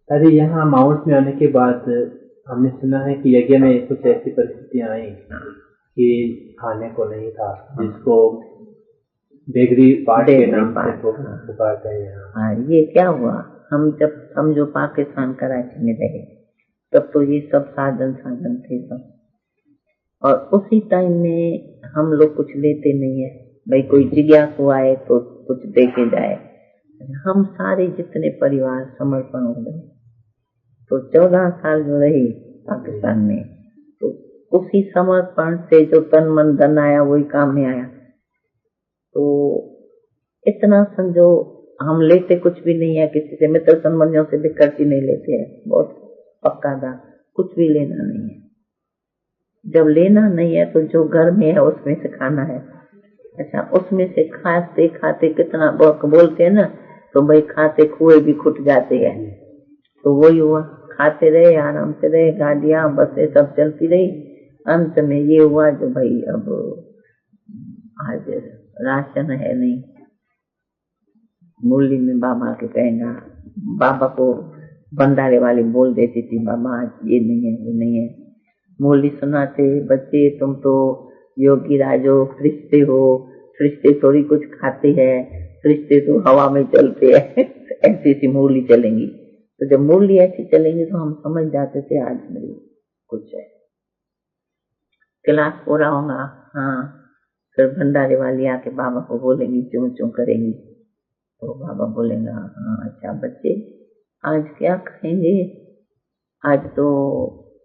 अरे यहाँ माउंट में आने के बाद हमने सुना है कि यज्ञ में कुछ ऐसी परिस्थितियां आई कि खाने को नहीं था, जिसको बेगरी पाठ के नाम से पुकारते हैं यहाँ। हाँ, ये क्या हुआ, हम जब समझो पाकिस्तान कराची में रहे तब तो ये सब साधन थे सब, और उसी टाइम में हम लोग कुछ लेते नहीं है, भाई कोई जिज्ञासु आए तो कुछ दे के जाए। हम सारे जितने परिवार समर्पण हो गए, तो 14 साल जो रही पाकिस्तान में, तो उसी समर्पण से जो तन मन धन आया वही काम में आया। तो इतना समझो, हम लेते कुछ भी नहीं है किसी से, मित्र संबंधियों से भी खर्ची नहीं लेते हैं, बहुत पक्का था, कुछ भी लेना नहीं है। जब लेना नहीं है तो जो घर में है उसमें से खाना है। अच्छा, उसमें से खाते खाते कितना बोलते हैं ना, तो भाई खाते कुएं भी खुट जाते हैं। तो वही हुआ, खाते रहे, आराम से रहे, गाड़ियां बसें सब चलती रही। अंत में ये हुआ जो भाई अब आज राशन है नहीं। मुरली में बाबा के कहना, बाबा को भंडारे वाली बोल देती थी, बाबा आज ये नहीं है वो नहीं है। मुरली सुनाते, बच्चे तुम तो योगी राजो फरिश्ते हो, फरिश्ते थोड़ी कुछ खाते हैं, फरिश्ते तो हवा में चलते हैं। ऐसी ऐसी मुरली चलेंगी। तो जब मुरली ऐसी चलेंगी तो हम समझ जाते थे आज मेरी कुछ है। क्लास पूरा होगा, हाँ, फिर भंडारे वाली आके बाबा को बोलेंगी, चूं चूं करेंगी, तो बाबा बोलेगा, हाँ अच्छा बच्चे आज क्या खाएंगे, आज तो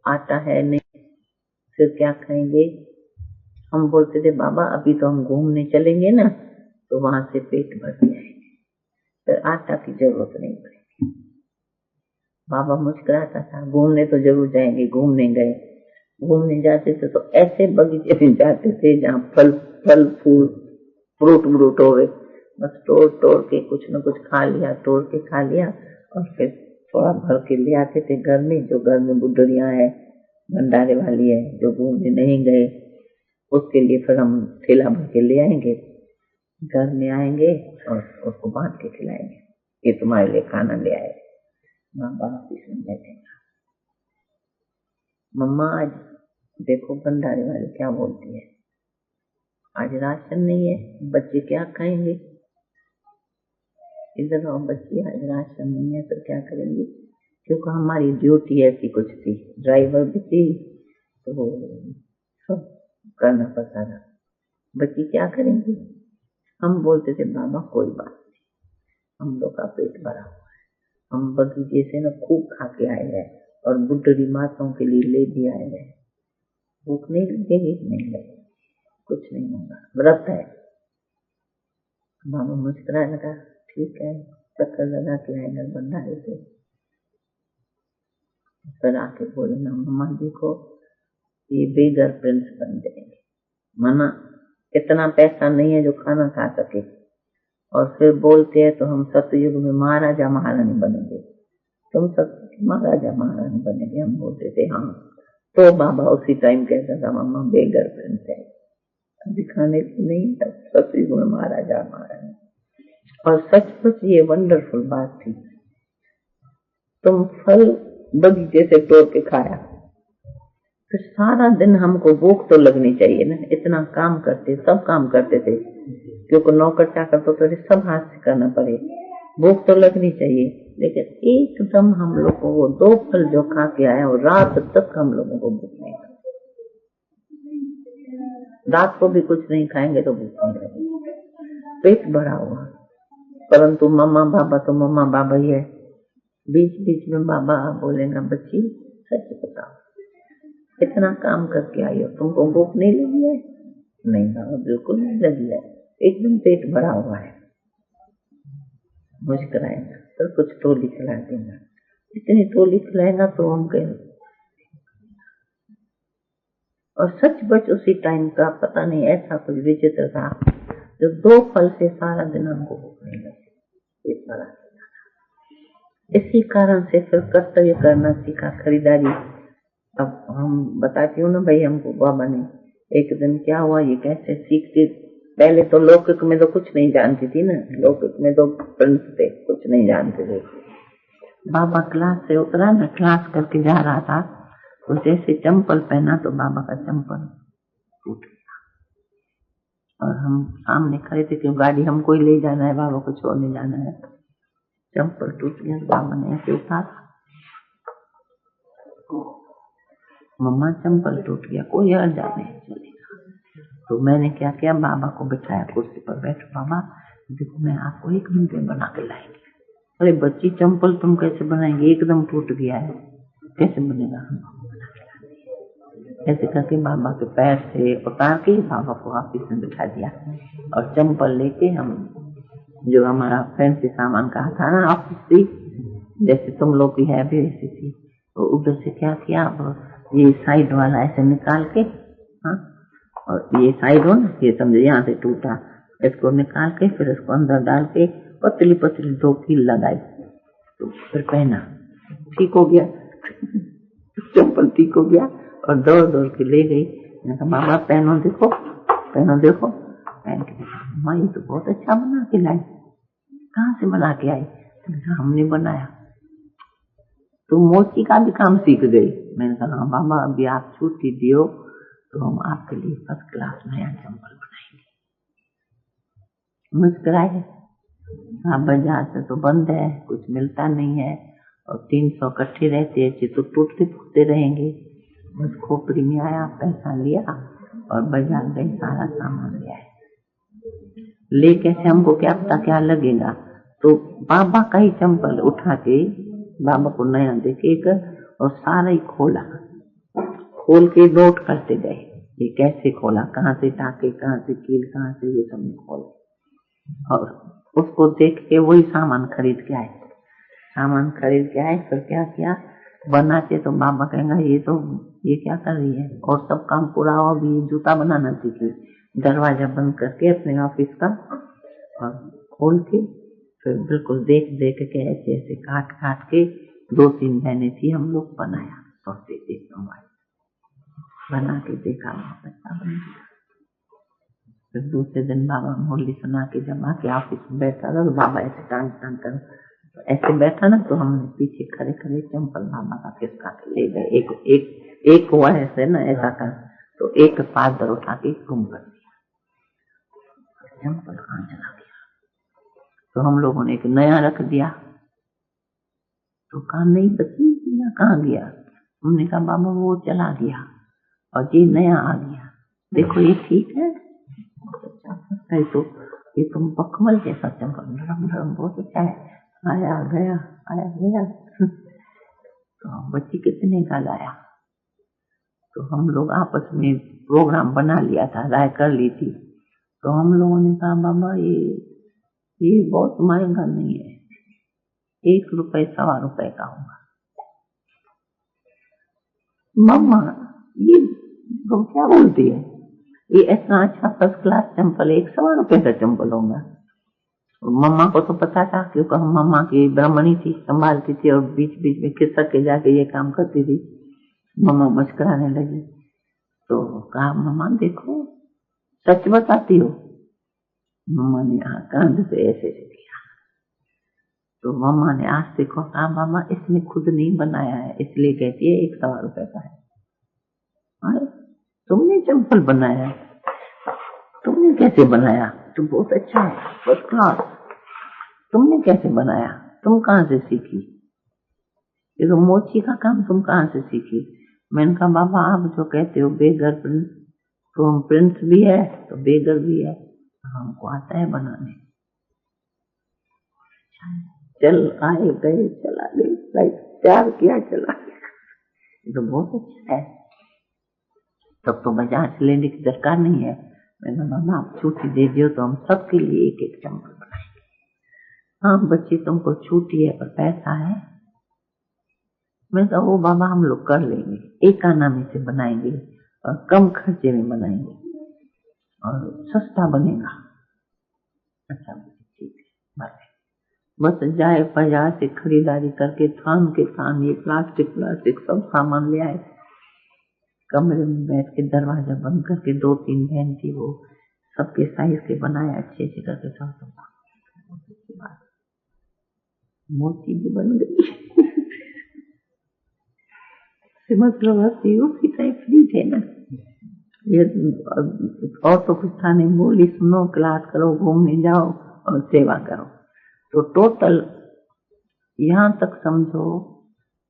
आटा है नहीं, फिर क्या खाएंगे। हम बोलते थे बाबा अभी तो हम घूमने चलेंगे ना, तो वहां से पेट भर जाएंगे, फिर आटा की जरूरत नहीं पड़ेगी। बाबा मुस्कुराता था, घूमने तो जरूर जाएंगे। घूमने जाते थे तो ऐसे बगीचे में जाते थे जहाँ फल फूल फ्रूट हो, बस तोड़ के कुछ न कुछ खा लिया, तोड़ के खा लिया, और फिर थोड़ा भर के ले आते थे घर में। जो घर में बुढ़िया है, भंडारे वाली है, जो घूमने नहीं गए, उसके लिए फिर हम थैला भर के ले आएंगे, घर में आएंगे और उसको बांट के खिलाएंगे, ये तुम्हारे लिए खाना ले आए। माँ बाप भी सुन लेते, मम्मा आज देखो भंडारे वाली क्या बोलती है, आज राशन नहीं है, बच्चे क्या खाएंगे। इधर आओ बच्ची, आज राशन नहीं है तो क्या करेंगे, क्योंकि हमारी ड्यूटी ऐसी कुछ थी, ड्राइवर भी थी, तो सब करना पड़ता था। बच्ची क्या करेंगी। हम बोलते थे बाबा कोई बात नहीं, हम लोग का पेट भरा हुआ है, हम बगीचे से न खूब खा के आए हैं और बुढ़ी माताओं के लिए ले भी आए हैं, भूख नहीं लगेगी, नहीं लगेगी, कुछ नहीं होगा, व्रत है। बाबा मुस्कुराने लगा, ठीक है, चक्कर लगा के आएगा भंडारे से। फिर आके बोले ना मम्मा देखो ये बेगर प्रिंस बन जाएंगे, माना इतना पैसा नहीं है जो खाना खा सके, और फिर बोलते हैं तो हम सतयुग में महाराजा महारानी बनेंगे, तुम सब महाराजा महारानी बनेंगे। हम बोलते थे हाँ। तो बाबा उसी टाइम कहता था मम्मा बेगर प्रिंस है, दिखाने की नहीं, सतयुग में महाराजा महारानी। और सचमुच ये वंडरफुल बात थी। तुम फल बगीचे से तोड़ के खाया, फिर सारा दिन हमको भूख तो लगनी चाहिए ना, इतना काम करते, सब काम करते थे, क्योंकि नौकर चाकर तो सब हाथ से करना पड़े, भूख तो लगनी चाहिए। लेकिन एकदम हम लोग को वो 2 फल जो खा के आया, और रात तक हम लोगों को भूख नहीं लगती, रात को भी कुछ नहीं खाएंगे तो भूख नहीं लगेगी, पेट भरा हुआ। परंतु मम्मा बाबा तो मम्मा बाबा ही है। बीच बीच में बाबा बोलेगा बच्ची सच बताओ, इतना काम करके आई हो, तुमको भूख नहीं लगी है। नहीं बाबा बिल्कुल नहीं लगी है, एकदम पेट भरा हुआ है। मुस्कुराएगा तो कुछ टोली खिला देगा, इतनी टोली खिलाएगा तो हम कहें। और सच बच उसी टाइम का पता नहीं ऐसा कुछ विचित्र था, जो 2 फल से सारा दिन हमको भूख नहीं लगी, पेट भरा। इसी कारण से फिर कर्तव्य करना सीखा, खरीदारी। अब हम बताती हूँ ना भाई, हमको बाबा ने एक दिन क्या हुआ, ये कैसे सीखती। पहले तो लौकिक में तो कुछ नहीं जानती थी ना, लौकिक में तो प्रिंस थे, कुछ नहीं जानते थे। बाबा क्लास से उतरा ना, क्लास करके जा रहा था, तो जैसे चंपल पहना तो बाबा का चंपल टूट गया। और हम सामने खड़े थे क्यों गाड़ी हमको ही ले जाना है, बाबा को छोड़ने जाना है। चंपल टूट गया, बाबा ने ऐसे उतारा, मम्मा चंपल टूट गया, कोई अर्जा नहीं चलेगा। तो मैंने क्या किया, बाबा को बिठाया कुर्सी पर, बैठो बाबा देखो मैं आपको 1 मिनट में बना के लाएंगे। अरे बच्ची चंपल तुम कैसे बनाएंगे, एकदम टूट गया है, कैसे बनेगा। ऐसे करके बाबा के पैर से उतार के बाबा को ऑफिस में बिठा दिया। और चंपल लेके हम जो हमारा फैंसी सामान कहा था ना ऑफिस से, जैसे तुम लोग की है भी ऐसी थी, तो उधर से क्या किया, ये साइड वाला ऐसे निकाल के, हाँ, और ये साइड हो ना, ये समझे यहाँ से टूटा, इसको निकाल के फिर इसको अंदर डाल के पतली पतली 2 कील लगाई, तो फिर पहना, ठीक हो गया। चंपल ठीक हो गया और दौड़ दौड़ के ले गई। मैंने कहा बाबा पहनो देखो, पहनो देखो। पहन के देखा, माँ ये तो बहुत अच्छा बना के लाई, कहाँ से बना के आई। हमने बनाया। तो मोची का भी काम सीख गई। मैंने कहा हाँ बाबा अभी आप छुट्टी दियो तो हम आपके लिए फर्स्ट क्लास नया चंपल बनाएंगे। मुस्कुराए। हाँ बाजार से तो बंद है, कुछ मिलता नहीं है, और 300 इकट्ठे रहते हैं तो टूटते फूटते रहेंगे। बस खोपड़ी में आया, पैसा लिया और बाजार गए, सारा सामान ले आए। ले कैसे हमको क्या पता क्या लगेगा, तो बाबा का ही चंपल उठा के बाबा को नया देके और सारा ही खोला, खोल के नोट करते गए, ये कैसे खोला, कहाँ से टाके, कहाँ से कील, कहाँ से, ये सब खोला। और उसको देख के वही सामान खरीद के आए। सामान खरीद के आए, फिर क्या किया, बनाते तो बाबा कहेंगा ये क्या कर रही है। और सब काम पूरा हो, भी जूता बनाना सीखी। दरवाजा बंद करके अपने ऑफिस का और खोल के फिर बिल्कुल देख देख के ऐसे ऐसे काट काट के 2-3 महीने थी हम लोग बनाया, सोचते थे बना के देखा, अच्छा बन गया। फिर दूसरे दिन बाबा मुरली सुना के जब आके ऑफिस में बैठा था तो बाबा ऐसे टांग टांग कर ऐसे बैठा ना, तो हमने पीछे खड़े खड़े चंपल बाबा का खिसका के ले गए। एक हुआ ऐसे ना, ऐसा कर, तो एक पादर उठा के गुम कर दिया, चंपल कहाँ चला गया। तो हम लोगों ने एक नया रख दिया, तो कहा नहीं बची, कहाँ गया। हमने कहा बाबा वो चला गया और ये नया आ गया, देखो ये ठीक है, अच्छा है। तो ये तुम पकमल जैसा चंपल नरम नरम बहुत अच्छा है, आया गया आया गया। तो बच्ची कितने का लाया। तो हम लोग आपस में प्रोग्राम बना लिया था, राय कर ली थी। तो हम लोगों ने कहा बाबा ये बहुत महंगा नहीं है, 1 रुपए 1.25 रुपए का होगा। मम्मा ये तुम क्या बोलती है, ये इतना अच्छा फर्स्ट क्लास चंपल 1.25 रुपए का चंपल होगा। मम्मा को तो पता था क्योंकि हम मम्मा की ब्राह्मणी थी, संभालती थी और बीच बीच में खिसक के जाके ये काम करती थी। मम्मा मुस्कुराने लगी। तो कहा मम्मा देखो सच बताती हो। मम्मा ने कांध से ऐसे किया। तो मम्मा ने आज देखो, कहा मामा इसने खुद नहीं बनाया है, इसलिए कहती है 1.25 रुपए का है। तुमने चंपल बनाया है, तुमने कैसे बनाया, तुम बहुत अच्छा है, फर्स्ट क्लास, तुमने कैसे बनाया, तुम कहाँ से सीखी, ये तो मोची का काम तुम कहाँ से सीखी। मैंने कहा बाबा आप जो कहते हो बेगर प्रिंस, तो हम प्रिंस भी है तो बेगर भी है, हमको आता है बनाने। चल आए गए चला गए, प्यार किया चला गया, ये तो बहुत अच्छा है। तब तो बाजार से लेने की दरकार नहीं है। मैंने मामा आप छुट्टी दे दियो तो हम सबके लिए 1-1 चंपल बनाएंगे। हाँ बच्ची तुमको छुट्टी है पर पैसा है। मैं कहा वो बाबा हम लोग कर लेंगे, एक आना में से बनाएंगे और कम खर्चे में बनाएंगे और सस्ता बनेगा। अच्छा ठीक है, बस जाए बाजार से खरीदारी करके थान के थान ये प्लास्टिक सब सामान ले आए। कमरे में बैठ के दरवाजा बंद करके 2-3 बहन थी, वो सबके साइज के बनाए अच्छे करके सब। मोती भी बन गई। श्रीमद प्रभाती उसी टाइम फ्री थे ना, ये और तो कुछ था नहीं, बोली सुनो, क्लास करो, घूमने जाओ और सेवा करो। तो टोटल यहाँ तक समझो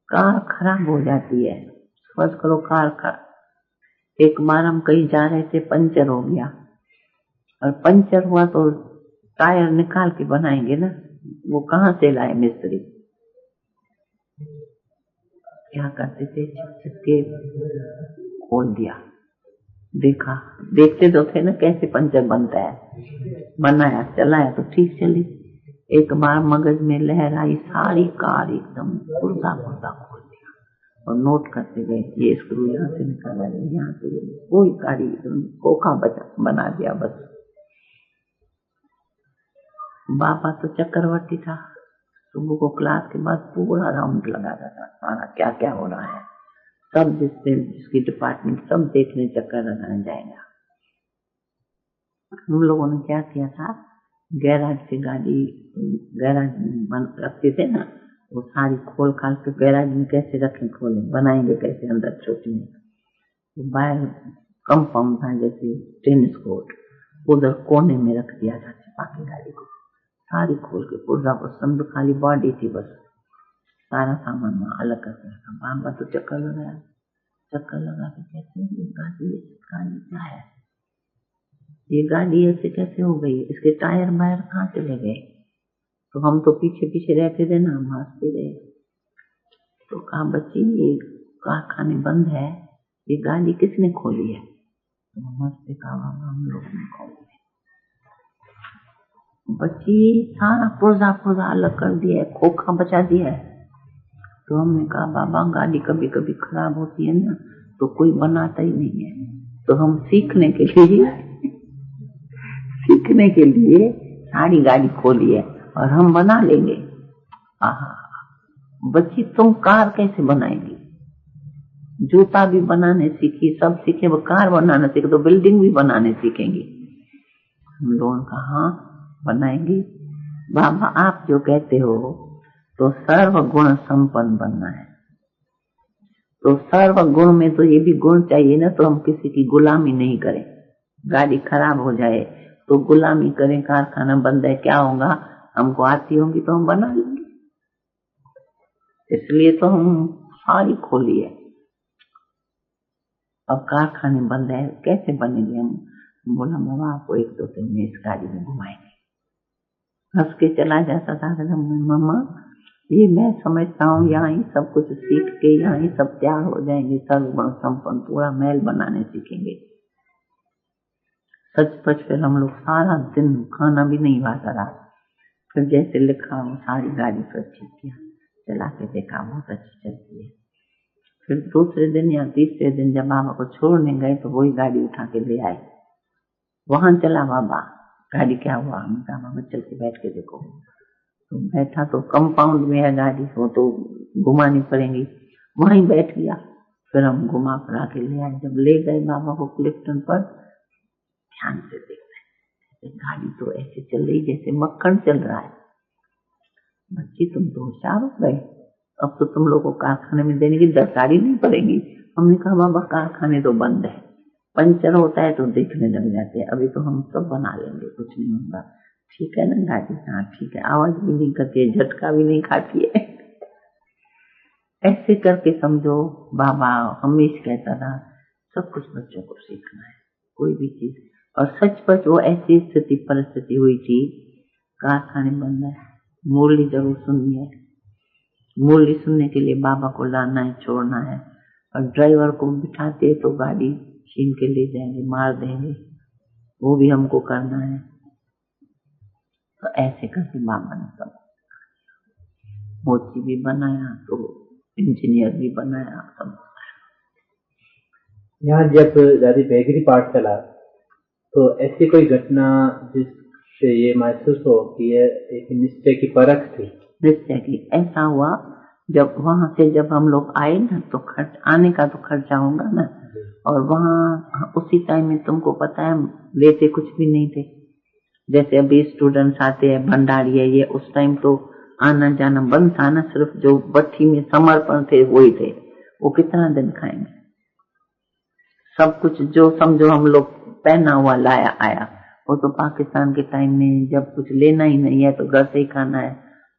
कार खराब हो जाती है। फर्ज करो कार का एक बार हम कहीं जा रहे थे, पंचर हो गया, और पंचर हुआ तो टायर निकाल के बनाएंगे ना, वो कहाँ से लाए मिस्त्री? क्या करते थे, के खोल दिया, देखा, देखते तो थे ना कैसे पंचर बनता है, बनाया, चलाया तो ठीक चली। एक बार मगज में लहर आई, सारी कार एकदम पुर्जा पुर्जा खोल दिया और नोट करते गए, ये स्क्रू यहाँ से निकाला, यहाँ से, कोई गाड़ी एकदम खोखा बना दिया बस। बाबा तो चक्रवर्ती था, सुबह को क्लास के बाद पूरा राउंड लगाता था, सारा क्या क्या हो रहा है, सब जिसकी डिपार्टमेंट सब देखने चक्कर लगाने जाएगा। हम लोगों ने क्या किया था, गैराज से गाड़ी, गैराज रखते थे ना, वो सारी खोल खाल के गैराज में कैसे रखें, खोले, बनाएंगे कैसे अंदर छोटी में, तो बाहर कंपाउंड था जैसे टेनिस कोर्ट, उधर कोने में रख दिया था छिपा के गाड़ी को, सारी खोल के पूरा समझो खाली बॉडी थी बस, सारा सामान वहाँ अलग करके रखा। बाबा तो चक्कर लगाया, चक्कर लगा के कहते हैं ये गाड़ी क्या है, ये गाड़ी ऐसे कैसे हो गई, इसके टायर बाहर कहाँ चले गए? तो हम तो पीछे पीछे रहते थे ना, हम हंसते रहे। तो कहा बच्ची ये कारखाने बंद है, ये गाड़ी किसने खोली है? तो हम हंसते, कहा हम लोग ने खोली है। बच्ची सारा पुर्जा पुर्जा अलग कर दिया है, खोखा बचा दिया है। तो हमने कहा बाबा गाड़ी कभी कभी खराब होती है ना, तो कोई बनाता ही नहीं है, तो हम सीखने के लिए सारी गाड़ी खोली है और हम बना लेंगे। बच्ची तुम कार कैसे बनाएगी? जूता भी बनाने सीखी, सब सीखे, वो कार बनाना सीखे तो बिल्डिंग भी बनाने सीखेंगी। हम लोगों ने कहा हाँ बनाएंगे। बाबा आप जो कहते हो तो सर्व गुण संपन्न बनना है, तो सर्व गुण में तो ये भी गुण चाहिए ना, तो हम किसी की गुलामी नहीं करें। गाड़ी खराब हो जाए तो गुलामी करें, कारखाना बंद है, क्या होगा? हमको आती होंगी तो हम बना लेंगे। इसलिए तो हम सारी खोली है। अब कारखाने बंद है, कैसे बनेंगे हम? बोला मामा आपको 1-2 दिन में इस गाड़ी में घुमाएंगे। हंस के चला जाता था, मामा ये मैं समझता हूँ यहाँ ही सब कुछ सीख के यहाँ ही सब तैयार हो जाएंगे, सर्वगुण संपन्न, पूरा महल बनाने सीखेंगे। सचपच फिर हम लोग सारा दिन खाना भी नहीं खाता रहा। फिर जैसे लिखा वो सारी गाड़ी फिर ठीक किया, चला के देखा बहुत अच्छी चलती है। फिर दूसरे दिन या तीसरे दिन जब बाबा को छोड़ने गए तो वही गाड़ी उठा के ले आए। वहां चला बाबा, गाड़ी क्या हुआ? हमने कहा बाबा चल के बैठ के देखो। तो बैठा तो कंपाउंड में है गाड़ी, वो तो घुमानी पड़ेगी, वहीं बैठ गया। फिर हम घुमा फिरा के ले आए। जब ले गए बाबा को क्लिफ्टन पर, ध्यान से देख रहे गाड़ी तो ऐसे चल रही जैसे मक्खन चल रहा है। बच्ची तुम तो होशियार हो गए, अब तो तुम लोगों को कारखाने में देने की दरकारी नहीं पड़ेगी। हमने कहा बाबा कारखाने तो बंद है, पंचर होता है तो देखने लग जाते हैं, अभी तो हम सब बना लेंगे, कुछ नहीं होगा। ठीक है ना गाड़ी? हाँ ठीक है, आवाज भी नहीं करती है, झटका भी नहीं खाती है। ऐसे करके समझो बाबा हमेशा कहता था सब कुछ बच्चों को सीखना है, कोई भी चीज। और सचपच वो ऐसी स्थिति परिस्थिति हुई थी, कारखाने बंद है, मुरली जरूर सुननी है, मुरली सुनने के लिए बाबा को लाना है, छोड़ना है, और ड्राइवर को बिठाते तो गाड़ी छीन के ले जाएंगे, मार देंगे, वो भी हमको करना है। तो ऐसे करके बाबा ने सब मोची भी बनाया, तो इंजीनियर भी बनाया, सब। यहाँ जब दादी बेगरी पाठ चला तो ऐसी कोई घटना जिससे ये महसूस हो कि ये एक निश्चय की परख थी? निश्चय की ऐसा हुआ जब वहां से जब हम लोग आए ना, तो खर्च आने का तो खर्चा होगा ना, और वहाँ उसी टाइम में तुमको पता है लेते कुछ भी नहीं थे। जैसे अभी स्टूडेंट्स आते हैं, भंडारी है ये, उस टाइम तो आना जाना बंद था ना, सिर्फ जो भट्टी में समर्पण थे वही थे, वो कितना दिन खाएंगे? सब कुछ जो समझो हम लोग पहना हुआ लाया आया, वो तो पाकिस्तान के टाइम में जब कुछ लेना ही नहीं है तो घर से ही खाना है,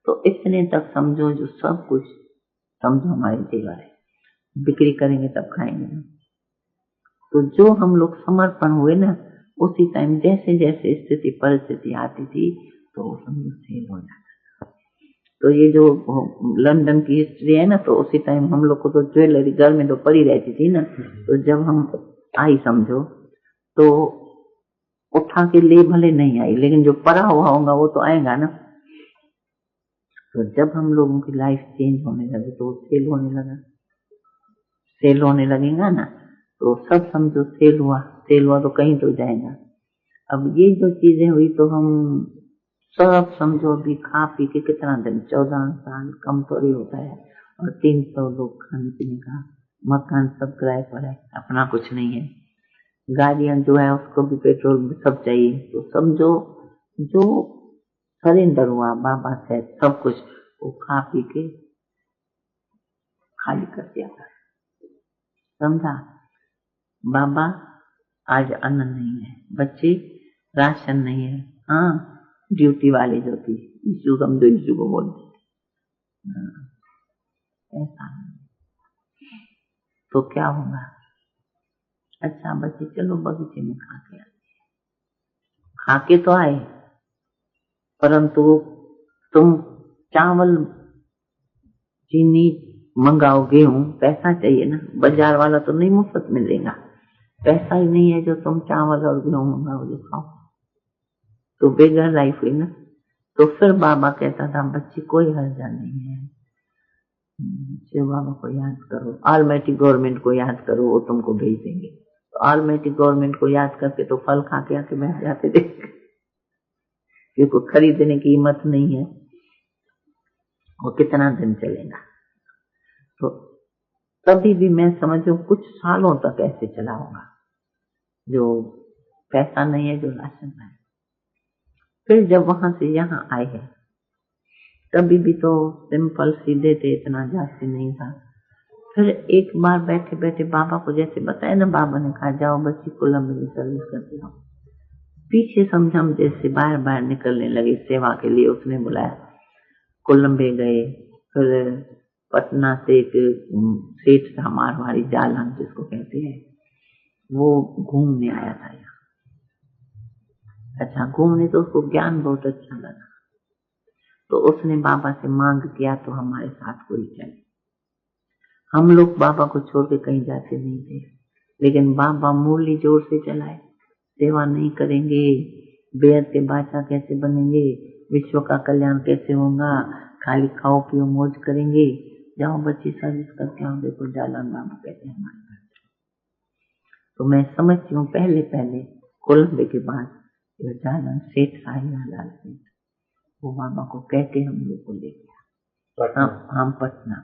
तो इतने तक समझो जो सब कुछ समझो हमारे जेवर है, बिक्री करेंगे तब खाएंगे ना। तो जो हम लोग समर्पण हुए ना, उसी टाइम जैसे जैसे स्थिति परिस्थिति आती थी तो समझो सेल हो जाता। तो ये जो लंदन की हिस्ट्री है ना, तो उसी टाइम हम लोग को तो ज्वेलरी घर में तो पड़ी रहती थी ना, तो जब हम आई समझो तो उठा के ले भले नहीं आई, लेकिन जो पड़ा हुआ होगा वो तो आएगा ना। तो जब हम लोगों की लाइफ चेंज होने लगी तो सेल होने लगा, सेल होने लगेगा ना, तो सब समझो सेल हुआ तो कहीं तो जाएगा। अब ये जो चीजें हुई तो हम सब समझो अभी खा पी के कितना दिन, 14 साल कम थोड़ी होता है, और 300 लोग खाने पीने का, मकान सब किराए पर है, अपना कुछ नहीं है, गाड़ियां जो है उसको भी पेट्रोल सब चाहिए। तो समझो जो सरेंडर हुआ बाबा से सब कुछ, वो खा पी के खाली कर दिया था, समझा। बाबा आज अन्न नहीं है, बच्चे राशन नहीं है, हाँ ड्यूटी वाले जो थी यीशु समझो, यीशु को बोलते ऐसा तो क्या होगा? अच्छा बच्चे चलो बगीचे में खा के आते, खा के तो आए, परंतु तुम चावल चीनी मंगाओ, गेहूं, पैसा चाहिए ना, बाजार वाला तो नहीं मुफ्त में देगा, पैसा ही नहीं है जो तुम चावल और गेहूं मंगाओ जो खाओ, तो बेघर लाइफ हुई ना। तो फिर बाबा कहता था बच्ची कोई हर्जा नहीं है, शिव बाबा को याद करो, ऑलमाइटी गवर्नमेंट को याद करो, वो तुमको भेज देंगे। तो ऑलमाइटी गवर्नमेंट को याद करके तो फल खा के आके बैठ जाते थे, क्योंकि खरीदने की हिम्मत नहीं है, वो कितना दिन चलेगा। तो तभी भी मैं समझू कुछ सालों तक ऐसे चला होगा, जो पैसा नहीं है, जो राशन है। फिर जब वहां से यहाँ आए हैं तभी भी तो सिंपल सीधे थे, इतना जाति नहीं था। फिर एक बार बैठे बैठे बाबा को जैसे बताया ना, बाबा ने कहा जाओ बच्ची कोलंबो में सर्विस करते हो, पीछे समझम जैसे बाहर बाहर निकलने लगे सेवा के लिए। उसने बुलाया, कोलंबे गए, फिर पटना से एक सेठ था मारवाड़ी, जालन जिसको कहते हैं, वो घूमने आया था यहाँ। अच्छा घूमने तो उसको ज्ञान बहुत अच्छा लगा, तो उसने बाबा से मांग किया तो हमारे साथ कोई चले। हम लोग बाबा को छोड़ के कहीं जाते नहीं थे, लेकिन बाबा मुरली जोर से चलाए, सेवा नहीं करेंगे बेहद के बादशाह कैसे बनेंगे, विश्व का कल्याण कैसे होगा, खाली खाओ पियो मौज करेंगे, जाओ बच्ची सर्विस करके आओ। देखो जालन बाबा कहते हैं हमारे घर। तो मैं समझती हूँ पहले पहले कोलंबे के बाद जालन सेठ साहियालाल सेठ, वो बाबा को कह के हम लोग को ले गया, हम पटना,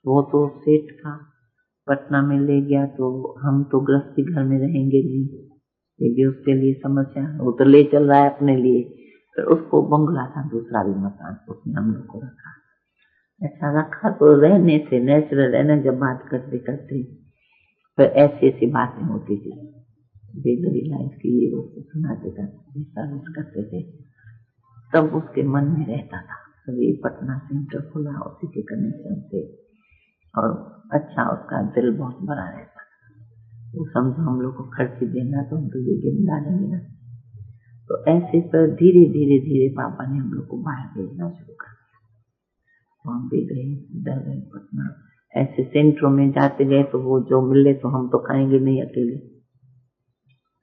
वो तो सेठ था, पटना में ले गया। तो हम तो गृहस्थी घर में रहेंगे नहीं, ये भी उसके लिए समस्या, वो तो ले चल रहा है अपने लिए। फिर उसको बंगला था दूसरा भी मकान, उसने हम लोग को रखा। अच्छा रखा तो रहने से नेचुरल है ना, जब बात करते करते फिर ऐसी ऐसी बातें होती थी, बेगरी लाइफ की उसको सुनाते करते थे, तब उसके मन में रहता था अभी पटना सेंटर खुला उसी के कनेक्शन से, और अच्छा उसका दिल बहुत बड़ा रहता था। वो समझो हम लोग को खर्ची देना तो हम तो ये गिरना नहीं ना। तो ऐसे पर धीरे धीरे धीरे पापा ने हम लोग को बाहर भेजना शुरू कर दिया। तो हम भी गए, इधर गए पटना, ऐसे सेंटरों में जाते गए तो वो जो मिले तो हम तो खाएंगे नहीं अकेले।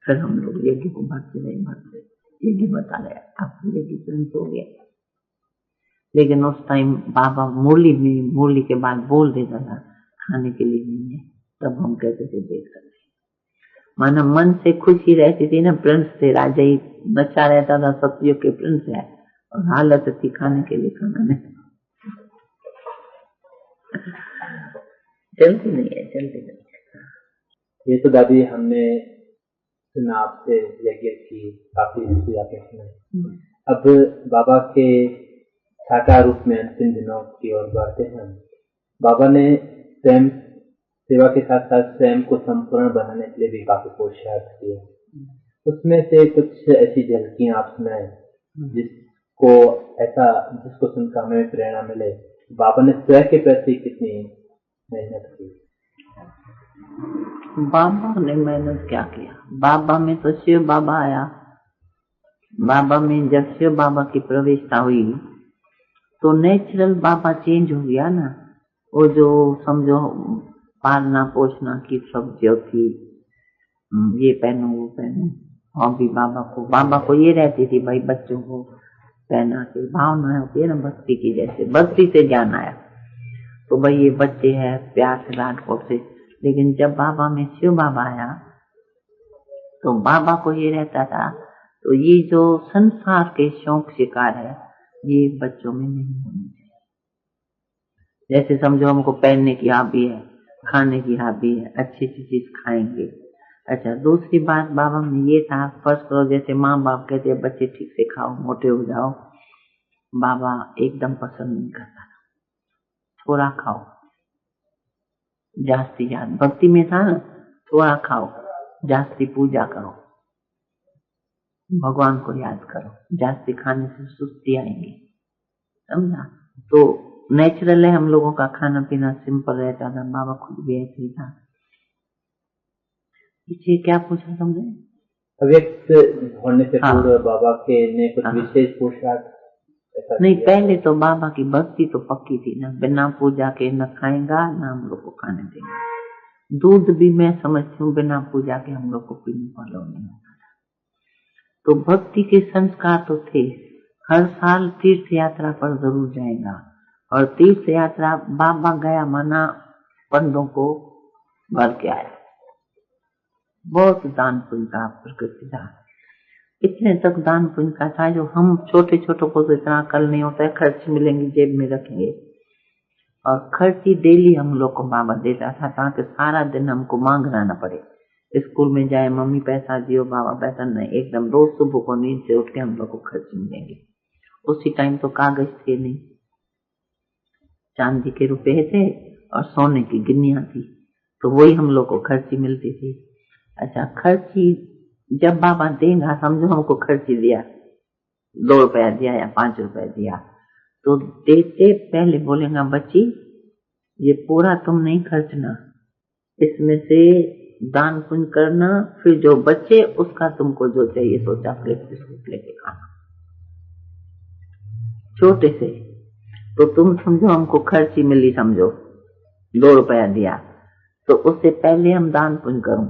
फिर हम लोग यज्ञ को भरते रहे, यज्ञ बता रहे आप यज्ञ प्रिंस हो गया। लेकिन उस टाइम बाबा मुरली के बाद बोल देता था खाने के लिए नहीं है, तब हम कहते थे बेच कर माना मन से खुशी रहती थी ना, प्रिंस थे, राजा ही बच्चा रहता था, सत्युग के प्रिंस है, और हालत थी खाने के लिए खाना नहीं, जल्दी नहीं है, जल्दी नहीं। ये तो दादी हमने सुना आपसे यज्ञ की काफी हिस्ट्री आपने सुनाई। अब बाबा के साकार रूप में अंतिम दिनों की ओर बढ़ते हैं। बाबा ने स्वयं सेवा के साथ साथ स्वयं को संपूर्ण बनाने के लिए भी काफी पुरुषार्थ किया। उसमें से कुछ ऐसी झलकियां आप सुनाए जिसको सुनकर हमें प्रेरणा मिले। बाबा ने स्वयं के प्रति कितनी मेहनत की। बाबा ने मेहनत क्या किया? बाबा में तो शिव बाबा आया। बाबा में जब शिव बाबा की प्रवेशता हुई तो नेचुरल बाबा चेंज हो गया ना। वो जो समझो पालना पोषना की सब जो थी, ये पहनो वो पहनो, हॉबी बाबा को ये रहती थी भाई बच्चों को पहना के भावना होती है ना भक्ति की, जैसे भक्ति से ज्ञान आया तो भाई ये बच्चे हैं प्यार से लाडकोट से। लेकिन जब बाबा में शिव बाबा आया तो बाबा को ये रहता था तो ये जो संसार के शौक शिकार है ये बच्चों में नहीं होनी चाहिए। जैसे समझो हमको पहनने की हॉबी है, खाने की हॉबी है, अच्छी अच्छी चीज खाएंगे। अच्छा, दूसरी बात बाबा में ये था, फर्स्ट करो जैसे माँ बाप कहते हैं बच्चे ठीक से खाओ मोटे हो जाओ, बाबा एकदम पसंद नहीं करता था। थोड़ा खाओ, जास्ती याद भक्ति में था ना, थोड़ा खाओ, जास्ती पूजा करो, भगवान को याद करो, जास्ती खाने से सुस्ती आएंगी, समझा। तो नेचुरल है हम लोगों का खाना पीना सिंपल रहता था, बाबा खुद भी ऐसे ही था। पीछे क्या पूछा तुमने? अव्यक्त होने से पूर्व बाबा के ने कुछ विशेष पुरुषार्थ नहीं, पहले तो बाबा की भक्ति तो पक्की थी ना, बिना पूजा के न खाएगा ना हम लोग को खाने देंगे। दूध भी मैं समझती हूँ बिना पूजा के हम लोग को पीने वाला नहीं होता था। तो भक्ति के संस्कार तो थे। हर साल तीर्थ यात्रा पर जरूर जाएगा, और तीर्थ यात्रा बाबा गया माना पंडों को भर के आया। बहुत दान पुण्य का प्रकृति था, इतने तक दान पुण्य का था जो हम छोटे छोटों को तो इतना अकल नहीं होता है, खर्च मिलेंगे जेब में रखेंगे। और खर्ची डेली हम लोग को बाबा देता था ताकि सारा दिन हमको मांगना न पड़े। स्कूल में जाए मम्मी पैसा दियो बाबा पैसा नहीं, एकदम रोज सुबह को नींद से उठ के हम लोग को खर्च मिलेंगे। उसी टाइम तो कागज थे नहीं, चांदी के रुपए थे और सोने की गिन्नियां थी, तो वही हम लोग को खर्ची मिलती थी। अच्छा, खर्ची जब बाबा देगा, समझो हमको खर्ची दिया, 2 रुपया दिया या 5 रुपया दिया, तो देते पहले बोलेगा बच्ची ये पूरा तुम नहीं खर्चना, इसमें से दान पुण्य करना, फिर जो बच्चे उसका तुमको जो चाहिए सो चॉकलेट बिस्कुट लेके खाना। छोटे से तो तुम समझो हमको खर्ची मिली, समझो 2 रुपया दिया, तो उससे पहले हम दान पुण्य करूं,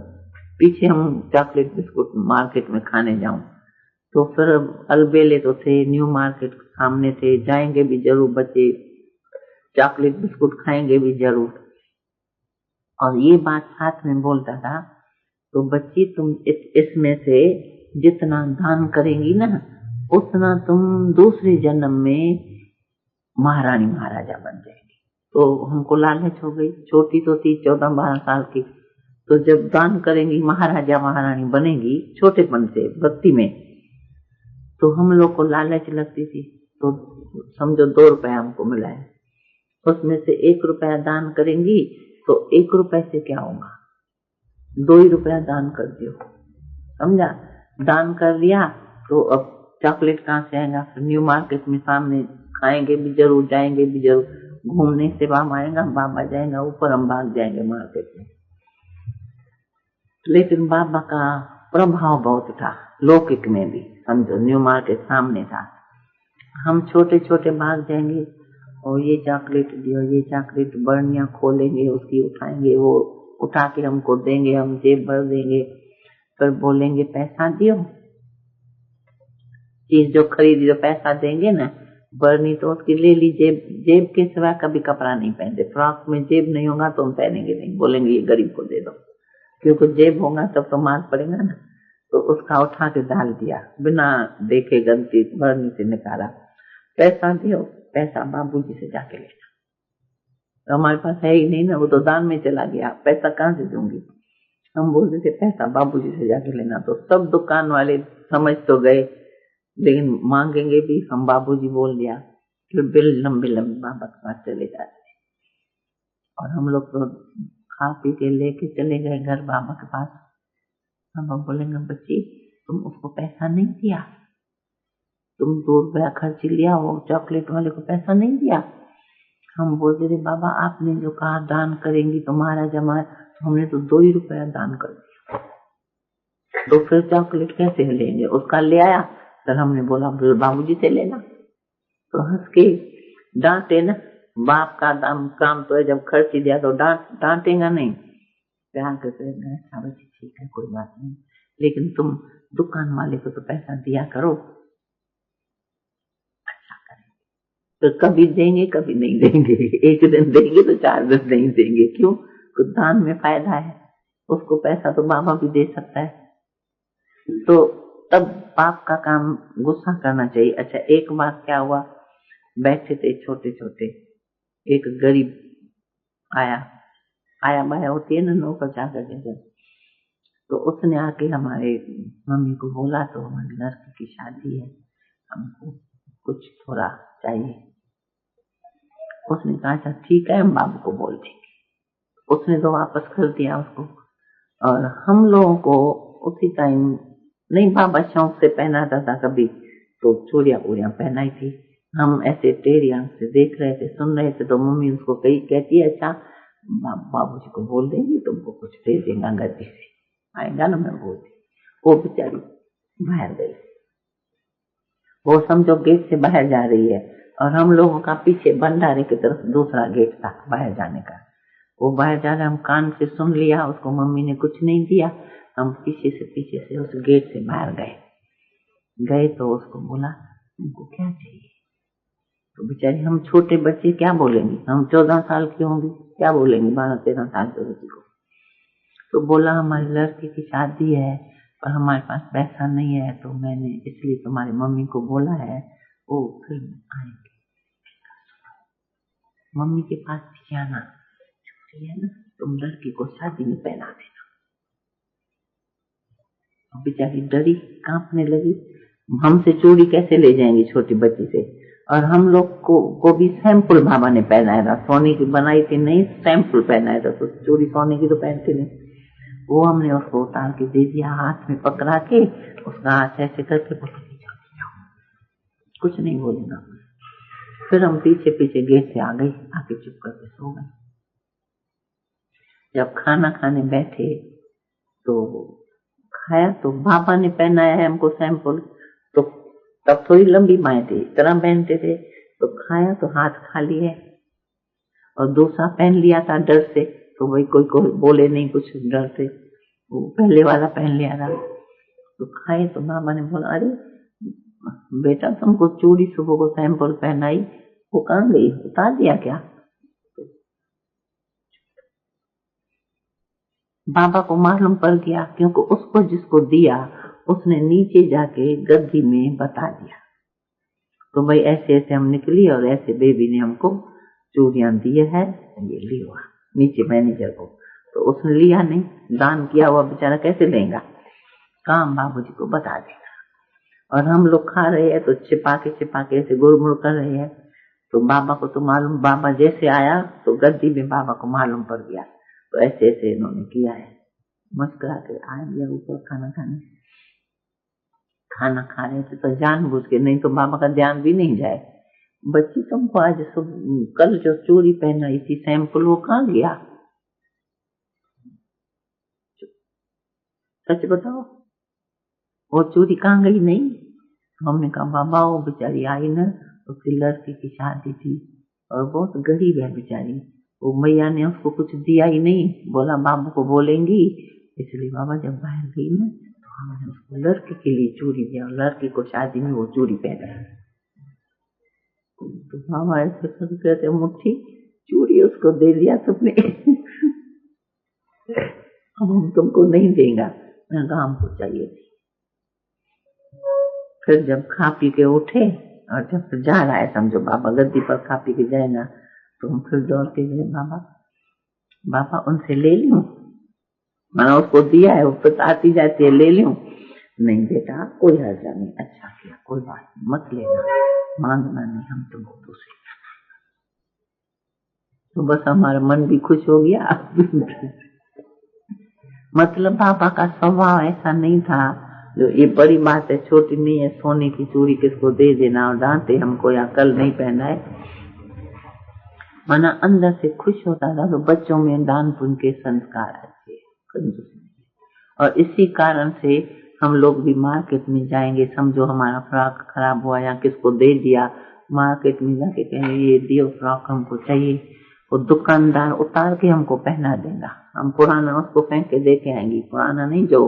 पीछे हम चॉकलेट बिस्कुट मार्केट में खाने जाऊं, तो फिर अलबेले तो थे, न्यू मार्केट सामने थे, जाएंगे भी जरूर बच्चे, चॉकलेट बिस्कुट खाएंगे भी जरूर। और ये बात साथ में बोलता था, तो बच्ची तुम इसमें से जितना दान करेंगी ना उतना तुम दूसरे जन्म में महारानी महाराजा बन जाएंगी। तो हमको लालच हो गई, छोटी तो थी 14-12 साल की, तो जब दान करेंगी महाराजा महारानी बनेगी छोटेपन से भक्ति में, तो हम लोग को लालच लगती थी। तो समझो 2 रुपया हमको मिला है, उसमें से 1 रुपया दान करेंगी तो 1 रुपए से क्या होगा, 2 ही रुपया दान कर दियो, समझा। दान कर लिया तो अब चॉकलेट कहाँ से आएगा, फिर न्यू मार्केट में सामने खाएंगे भी जरूर, जाएंगे भी जरूर, घूमने से बाबा आएगा, बाबा जाएगा ऊपर, हम भाग जाएंगे मार्केट में। लेकिन बाबा का प्रभाव बहुत था लौकिक में भी, समझो न्यू मार्केट सामने था, हम छोटे छोटे भाग जाएंगे और ये चॉकलेट दियो, ये चॉकलेट, बर्नियां खोलेंगे उसकी, उठाएंगे, वो उठा के हमको देंगे, हम जेब भर देंगे, फिर बोलेंगे पैसा दियो, चीज जो खरीदी जो पैसा देंगे ना, बर्नी तो उसकी ले ली, जेब के सिवा कभी कपड़ा नहीं पहनते, फ्रॉक में जेब नहीं होगा तो हम पहनेंगे नहीं, बोलेंगे ये गरीब को दे दो, क्योंकि जेब होगा तब तो मार पड़ेगा ना। तो उसका उठा के डाल दिया, बिना देखे गलती बर्नी से निकाला, पैसा दियो, पैसा बाबूजी से जाके लेना, तो हमारे पास है ही नहीं ना, वो तो दान में चला गया, पैसा कहाँ से दूंगी। हम बोलते थे पैसा बाबूजी से जाके लेना, तो सब दुकान वाले समझ तो गए, लेकिन मांगेंगे भी, हम बाबूजी बोल दिया, फिर बिल लंबे लंबे बाबा के पास चले जाते। और हम लोग तो खा पी के लेके चले गए घर बाबा के पास। बाबा बोलेंगे बच्ची तुम उसको पैसा नहीं दिया, तुम 2 रुपया खर्च लिया, वो चॉकलेट वाले को पैसा नहीं दिया। हम बोलते थे बाबा आपने जो कहा दान करेंगी तुम्हारा जमा है, तो हमने तो 2 ही रुपया दान कर दिया, तो फिर चॉकलेट कैसे लेंगे? उसका ले आया, फिर हमने बोला बाबूजी से लेना, तो हंस के डांटे ना। बाप का काम तो है, जब खर्च दिया तो डांटेगा नहीं, प्यार करते अच्छा बच्ची ठीक है कोई बात नहीं, लेकिन तुम दुकान वाले को तो पैसा दिया करो, अच्छा करेंगे। तो कभी देंगे कभी नहीं देंगे, एक दिन देंगे तो 4 दिन नहीं देंगे, क्यों? तो दान में फायदा है, उसको पैसा तो बाबा भी दे सकता है। तो तब बाप का काम गुस्सा करना चाहिए। अच्छा एक बार क्या हुआ, बैठे थे छोटे छोटे, एक गरीब आया बाया होती है ना नौकर चाकर जैसे, तो उसने आके हमारे मम्मी को बोला तो हमारी लड़की की शादी है, हमको कुछ थोड़ा चाहिए। उसने कहा अच्छा ठीक है हम बाबू को बोल देंगे। उसने तो वापस कर दिया उसको, और हम लोगों को उसी टाइम नहीं, बाबा शौक से पहनाता था, कभी तो चूड़ियां वूड़ियां पहनाई थी। हम ऐसे टेढ़ी आंख से देख रहे थे, सुन रहे थे, तो मम्मी उसको कहती है अच्छा बाबूजी को बोल देंगी तुमको कुछ दे देगा, गद्दी से आएगा ना, मैं बोल दी। वो बेचारी बाहर गई, वो समझो गेट से बाहर जा रही है, और हम लोगों का पीछे भंडारे की तरफ दूसरा गेट था बाहर जाने का। वो बाहर जा रहा, हम कान से सुन लिया, उसको मम्मी ने कुछ नहीं दिया, हम पीछे से उस गेट से बाहर गए तो उसको बोला तुमको क्या चाहिए? तो बेचारी हम छोटे बच्चे क्या बोलेंगे, हम 14 साल की होंगी, क्या बोलेंगे 12-13 साल के बच्चे को। तो बोला हमारी लड़की की शादी है पर हमारे पास पैसा नहीं है, तो मैंने इसलिए तुम्हारी मम्मी को बोला है, वो फिर आएंगे, मम्मी के पास भी जाना है ना, तुम लड़की को शादी में पहना देना। बेचारी डरी, कांपने लगी, हमसे चूड़ी कैसे ले जाएंगी छोटी बच्ची से। और हम लोग को भी सैंपल बाबा ने पहनाया था, सोने की बनाई थी नहीं, सैंपल पहनाया था, तो चूड़ी सोने की तो पहनती नहीं। वो हमने उसको उतार के दे दिया, हाथ में पकड़ा के उसका हाथ ऐसे करके पकड़ के जाओ, कुछ नहीं बोलेगा। फिर हम पीछे पीछे गेट से आ गई, आके चुप करके सो गए। जब खाना खाने बैठे तो खाया, तो बाबा ने पहनाया है हमको सैंपल, तो तब थोड़ी लंबी बाहें थी, इतना पहनते थे, तो खाया तो हाथ खाली है, और दूसरा पहन लिया था डर से, तो भाई कोई बोले नहीं कुछ डर से, वो पहले वाला पहन लिया था। तो खाए तो बाबा ने बोला अरे बेटा तुमको चूड़ी सुबह को सैंपल पहनाई, वो कहाँ गई, उतार दिया क्या? बाबा को मालूम पड़ गया, क्योंकि उसको जिसको दिया उसने नीचे जाके गद्दी में बता दिया, तो भाई ऐसे ऐसे हम निकली और ऐसे बेबी ने हमको चूड़ियां दिए है, ये लियो नीचे मैनेजर को। तो उसने लिया नहीं, दान किया हुआ बेचारा कैसे लेगा, काम बाबूजी को बता देगा। और हम लोग खा रहे हैं तो छिपा के ऐसे गुड़मुड़ कर रहे हैं, तो बाबा को तो मालूम, बाबा जैसे आया तो गद्दी में बाबा को मालूम पड़ गया, तो ऐसे ऐसे इन्होंने किया है। मुस्कुरा के आए ऊपर खाना खाने, खाना खा रहे थे तो जानबूझ के, नहीं तो बाबा का ध्यान भी नहीं जाए, बच्ची तुमको आज कल जो चूड़ी पहनाई थी सैंपल वो कहाँ गया, सच बताओ वो चूड़ी कहाँ गई? नहीं। हमने कहा बाबा वो बेचारी आई ना, उसकी लड़की की शादी थी और बहुत गरीब है बेचारी, वो मैया ने उसको कुछ दिया ही नहीं, बोला बाबू को बोलेंगी, इसलिए बाबा जब बाहर गई ना तो हमने उसको लड़की के लिए चूड़ी दिया, और लड़की को शादी में वो चूड़ी पहना। तो बाबा ऐसे कहते मुट्ठी चूड़ी उसको दे दिया तुमने, अब हम तुमको नहीं देगा, मैं कहा हमको चाहिए थी। फिर जब खा पी के उठे और जब जा रहा है समझो बाबा गद्दी पर खा पी के जाएगा, तो हम फिर दौड़ के गए, बाबा उनसे ले लूं, मैंने उसको दिया है, वो तो आती जाती है, ले लूं? नहीं बेटा कोई हर्जा नहीं, अच्छा किया, कोई बात नहीं, मत लेना, मांगना नहीं, हम तुमको दूसरी। तो बस हमारा मन भी खुश हो गया। मतलब बाबा का स्वभाव ऐसा नहीं था जो ये बड़ी बात है, छोटी नहीं है, सोने की चूड़ी किसको दे देना और डांटे हमको या कल नहीं पहना है। माना अंदर से खुश होता था। तो बच्चों में दान पुण्य के संस्कार अच्छे, और इसी कारण से हम लोग भी मार्केट में जाएंगे, समझो हमारा फ्रॉक खराब हुआ या किसको दे दिया, मार्केट में जाके कहेंगे ये दियो फ्रॉक हमको चाहिए, वो दुकानदार उतार के हमको पहना देगा। हम पुराना उसको फेंक के दे के आएंगे, पुराना नहीं जो,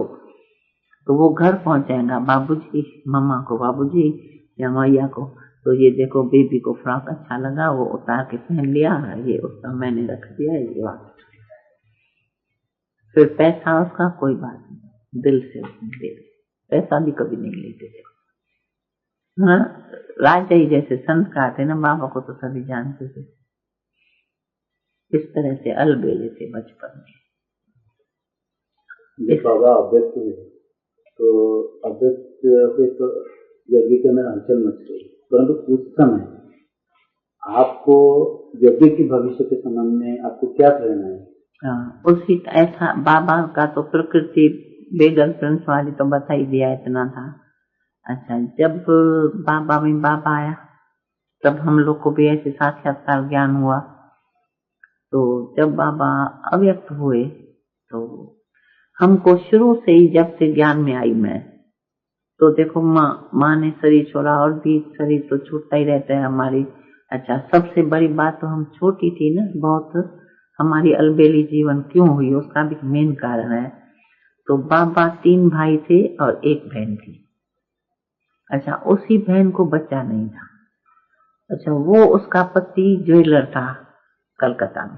तो वो घर पहुंचाएगा बाबूजी, मम्मा को बाबूजी या मैया को, तो ये देखो बेबी को फ्रॉक अच्छा लगा, वो उतार के पहन लिया, ये उसका मैंने रख दिया, ये वापस। फिर पैसा उसका कोई बात नहीं, दिल से उसने दे दिया, पैसा भी कभी नहीं लेते थे। हाँ, राजा ही जैसे संस्कार थे ना, बाबा को तो सभी जानते थे। इस तरह से अलबेले थे बचपन में। बाबा अव्यक्त हुए तो अव्यक्त हुए तो यज्ञ के अंदर हलचल मच गई, परंतु उस समय आपको यज्ञ की भविष्य के संबंध में आपको क्या प्रेरणा है? उसी ऐसा बाबा का तो प्रकृति बेगल प्रिंस वाली तो बता ही दिया, इतना था। अच्छा, जब बाबा में बाबा आया तब हम लोग को भी ऐसे साक्षात्कार ज्ञान हुआ। तो जब बाबा अव्यक्त हुए तो हमको शुरू से ही, जब से ज्ञान में आई मैं, तो देखो माँ ने शरीर छोड़ा और भी शरीर तो छूटता ही रहता है हमारी। अच्छा, सबसे बड़ी बात तो हम छोटी थी ना बहुत, हमारी अलबेली जीवन क्यों हुई उसका भी मेन कारण है। तो बाबा 3 भाई थे और 1 बहन थी। अच्छा, उसी बहन को बच्चा नहीं था। अच्छा, वो उसका पति ज्वेलर था कलकत्ता में,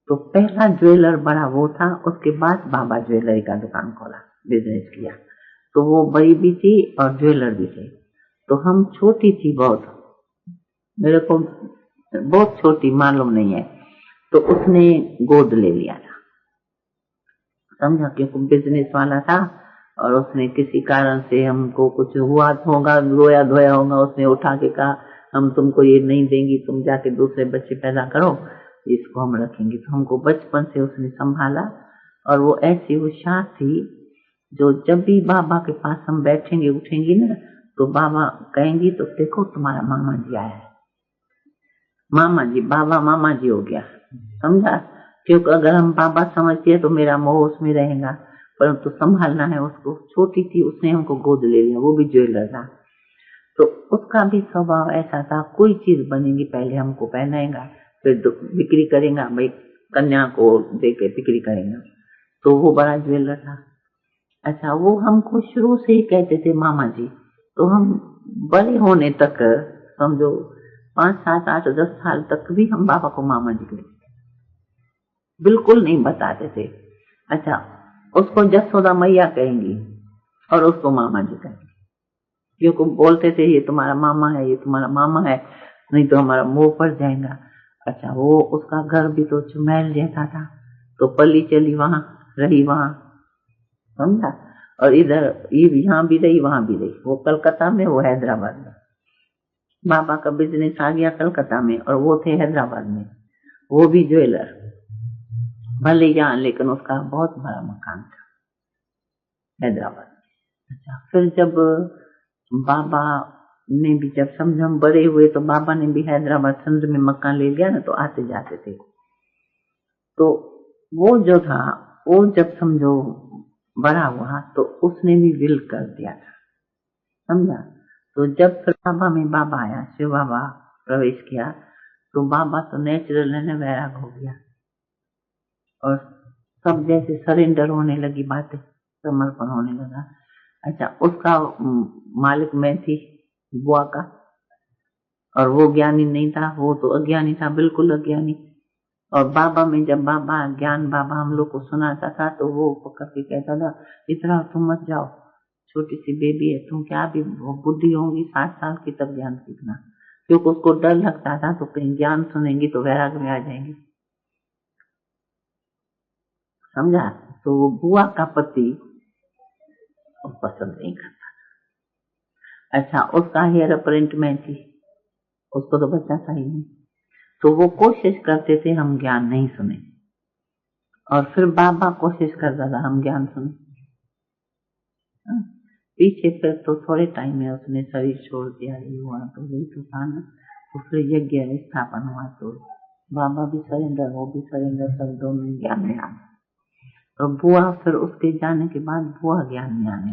तो पहला ज्वेलर बड़ा वो था, उसके बाद बाबा ज्वेलरी का दुकान खोला, बिजनेस किया। तो वो बड़ी भी थी और ज्वेलर भी थे। तो हम छोटी थी बहुत, मेरे को बहुत छोटी मालूम नहीं है, तो उसने गोद ले लिया था, समझा, क्योंकि बिजनेस वाला था और उसने किसी कारण से हमको कुछ हुआ होगा, रोया धोया होगा, उसने उठा के कहा हम तुमको ये नहीं देंगी, तुम जाके दूसरे बच्चे पैदा करो, इसको हम रखेंगे। तो हमको बचपन से उसने संभाला। और वो ऐसी होशियार थी जो जब भी बाबा के पास हम बैठेंगे उठेंगी ना, तो बाबा कहेंगी तो देखो तुम्हारा मामा जी आया है, मामा जी, बाबा मामा जी हो गया, समझा। क्योंकि अगर हम बाबा समझते तो मेरा मोह उसमें रहेगा, परंतु संभालना है उसको। छोटी थी, उसने हमको गोद ले लिया, वो भी ज्वेलर था। तो उसका भी स्वभाव ऐसा था, कोई चीज बनेगी पहले हमको पहनाएगा, फिर बिक्री करेगा, भाई कन्या को देके बिक्री करेगा। तो वो बड़ा ज्वेलर था। अच्छा, वो हमको शुरू से ही कहते थे मामा जी। तो हम बड़े होने तक, समझो 5, 7, 8, 10 साल तक भी हम बाबा को मामा जी कहते थे, बिल्कुल नहीं बताते थे। अच्छा, उसको जसोदा मैया कहेंगी और उसको मामा जी कहेंगे, क्योंकि बोलते थे ये तुम्हारा मामा है, ये तुम्हारा मामा है, नहीं तो हमारा मुंह पड़ जाएगा। अच्छा, वो उसका घर भी तो महल जैसा था, तो पली चली वहां रही, वहां, समझा। और इधर यहाँ भी रही वहां भी रही, वो कलकत्ता में, वो हैदराबाद में। बाबा का बिजनेस आ गया कलकत्ता में और वो थे हैदराबाद में, वो भी ज्वेलर, भले यहाँ, लेकिन उसका बहुत बड़ा मकान था हैदराबाद में। अच्छा, फिर जब बाबा ने भी, जब समझो हम बड़े हुए, तो बाबा ने भी हैदराबाद संध में मकान ले लिया ना, तो आते जाते थे। तो वो जो था, वो जब समझो बड़ा हुआ तो उसने भी विल कर दिया था, समझा। तो जब फिर बाबा में बाबा आया, शिव बाबा प्रवेश किया, तो बाबा तो नेचुरल है ना, वैराग हो गया और सब जैसे सरेंडर होने लगी बातें, समर्पण होने लगा। अच्छा, उसका मालिक मैं थी बुआ का, और वो ज्ञानी नहीं था, वो तो अज्ञानी था, बिल्कुल अज्ञानी। और बाबा में जब बाबा ज्ञान बाबा हम लोग को सुनाता था, तो वो पकड़ के कहता था, इतना तुम मत जाओ, छोटी सी बेबी है, तुम क्या भी बुद्धि होंगी 60 साल की तब ज्ञान सीखना। क्योंकि उसको डर लगता था, तो कहीं ज्ञान सुनेंगी तो वैराग में आ जाएंगी, समझा। तो वो बुआ का पति पसंद नहीं करता था। अच्छा, उसका हेयर प्रिंट में थी, उसको तो बच्चा था ही नहीं, तो वो कोशिश करते थे हम ज्ञान नहीं सुने, और फिर बाबा कोशिश करता था हम ज्ञान सुने। पीछे फिर तो थोड़े टाइम में उसने शरीर छोड़ दिया, ये हुआ तो वही तो था ना। तो फिर यज्ञ स्थापन हुआ तो बाबा भी सरेंडर, वो भी सरेंडर, सब दोनों ज्ञान में आ गए। और बुआ फिर उसके जाने के बाद बुआ ज्ञान में आने।